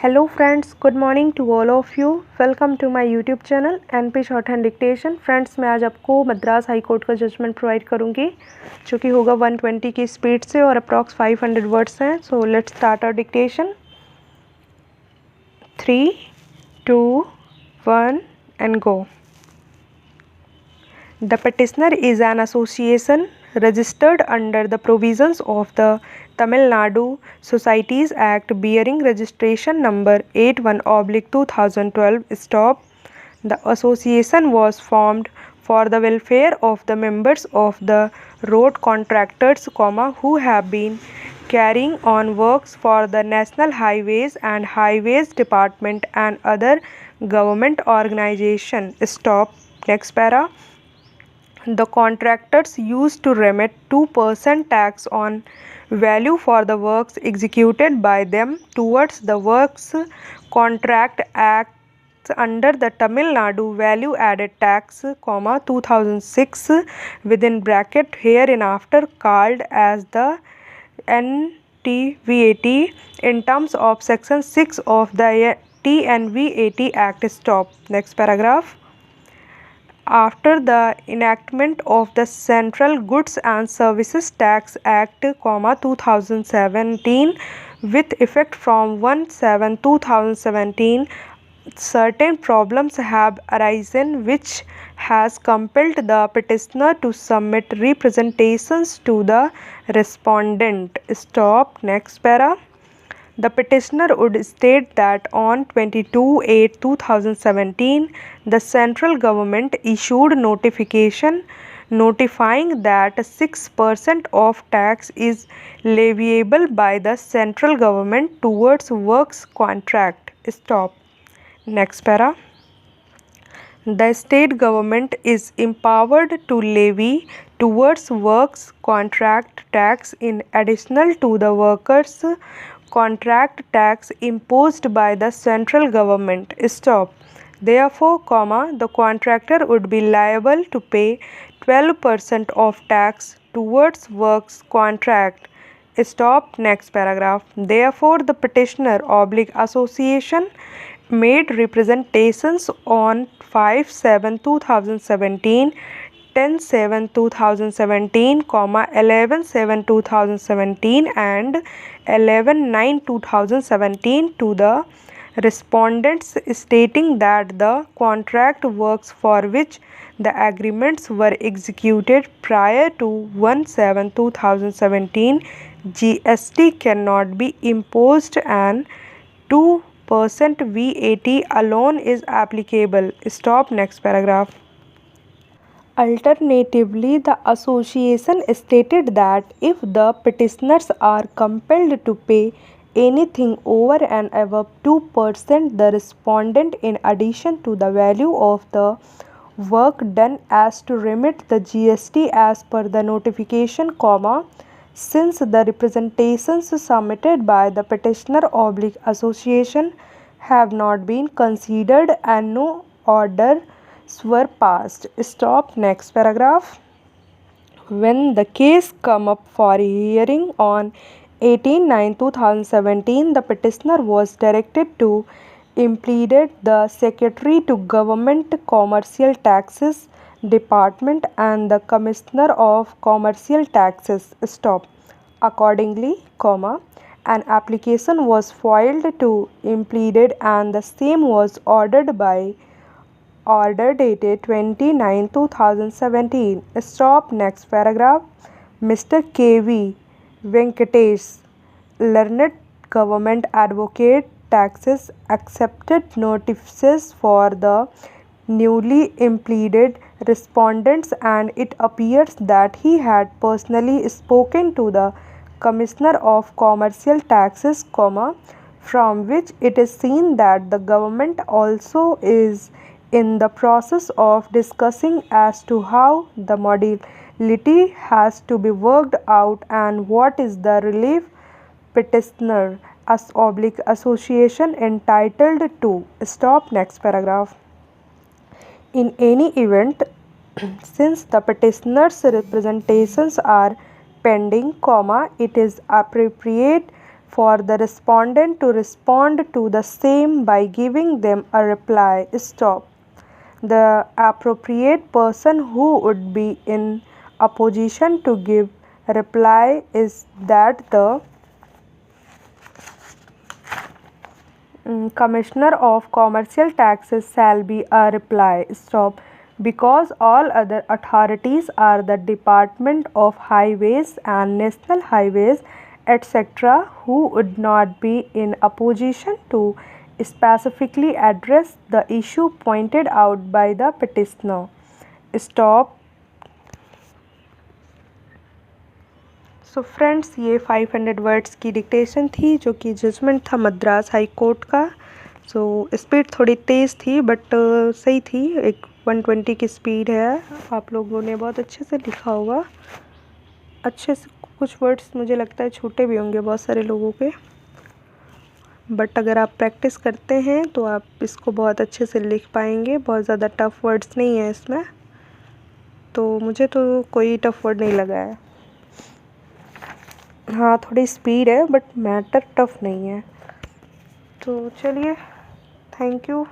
Hello friends, good morning to all of you. Welcome to my YouTube channel NP shorthand dictation. Friends, मैं आज आपको Madras high court का judgment provide करूंगी जो कि होगा 120 की स्पीड से और अप्रॉक्स 500 वर्ड्स हैं। So let's start our dictation. 3, 2, 1 and go. The petitioner is an association registered under the provisions of the Tamil Nadu Societies Act bearing registration number 81/2012. Stop. The association was formed for the welfare of the members of the road contractors, who have been carrying on works for the National Highways and Highways Department and other government organization. Stop. Next para. The contractors used to remit 2% tax on value for the works executed by them towards the Works Contract Act under the Tamil Nadu Value Added Tax, 2006 within bracket hereinafter called as the NTVAT in terms of section 6 of the TNVAT Act. Stop. Next paragraph. After the enactment of the Central Goods and Services Tax Act, 2017, with effect from 1/7/2017, certain problems have arisen which has compelled the petitioner to submit representations to the respondent. Stop. Next para. The petitioner would state that on 22/8/2017, the central government issued notification notifying that 6% of tax is leviable by the central government towards works contract. Stop. Next para. The state government is empowered to levy towards works contract tax in addition to the workers' contract tax imposed by the central government. Stop. Therefore, the contractor would be liable to pay 12% of tax towards works contract. Stop. Next paragraph. Therefore, the petitioner association made representations on 5/7/2017, 10/7/2017, 11/7/2017 and 11/9/2017 to the respondents, stating that the contract works for which the agreements were executed prior to 1/7/2017 GST cannot be imposed and 2% VAT alone is applicable. Stop. Next paragraph. Alternatively, the association stated that if the petitioners are compelled to pay anything over and above 2%, the respondent, in addition to the value of the work done, as to remit the GST as per the notification, since the representations submitted by the petitioner association have not been considered and no orders were passed. Stop. Next paragraph. When the case come up for hearing on 18/9/2017, the petitioner was directed to implead the Secretary to Government Commercial Taxes Department and the Commissioner of Commercial Taxes. Stop. Accordingly, an application was filed to implead and the same was ordered by order dated 29/2017. Stop. Next paragraph. Mr. K.V. Venkatesh, learned government advocate, taxes, accepted notices for the newly impleaded respondents, and it appears that he had personally spoken to the Commissioner of Commercial Taxes, from which it is seen that the government also is in the process of discussing as to how the modality has to be worked out and what is the relief petitioner association entitled to. Stop. Next paragraph. In any event, since the petitioner's representations are pending, it is appropriate for the respondent to respond to the same by giving them a reply. Stop. The appropriate person who would be in a position to give a reply is that the Commissioner of Commercial Taxes shall be a reply. Stop. Because all other authorities are the Department of Highways and National Highways, etc., who would not be in a position to specifically address the issue pointed out by the petitioner. Stop. So friends, ये 500 words की dictation थी जो कि judgement था Madras high court का। So speed थोड़ी तेज़ थी बट सही थी, एक 120 की स्पीड है। आप लोगों ने बहुत अच्छे से लिखा होगा, अच्छे से। कुछ वर्ड्स मुझे लगता है छूटे भी होंगे बहुत सारे लोगों के, बट अगर आप प्रैक्टिस करते हैं तो आप इसको बहुत अच्छे से लिख पाएंगे। बहुत ज़्यादा टफ़ वर्ड्स नहीं है इसमें, तो मुझे तो कोई टफ़ वर्ड नहीं लगा है। हाँ, थोड़ी स्पीड है बट मैटर टफ़ नहीं है। तो चलिए, थैंक यू।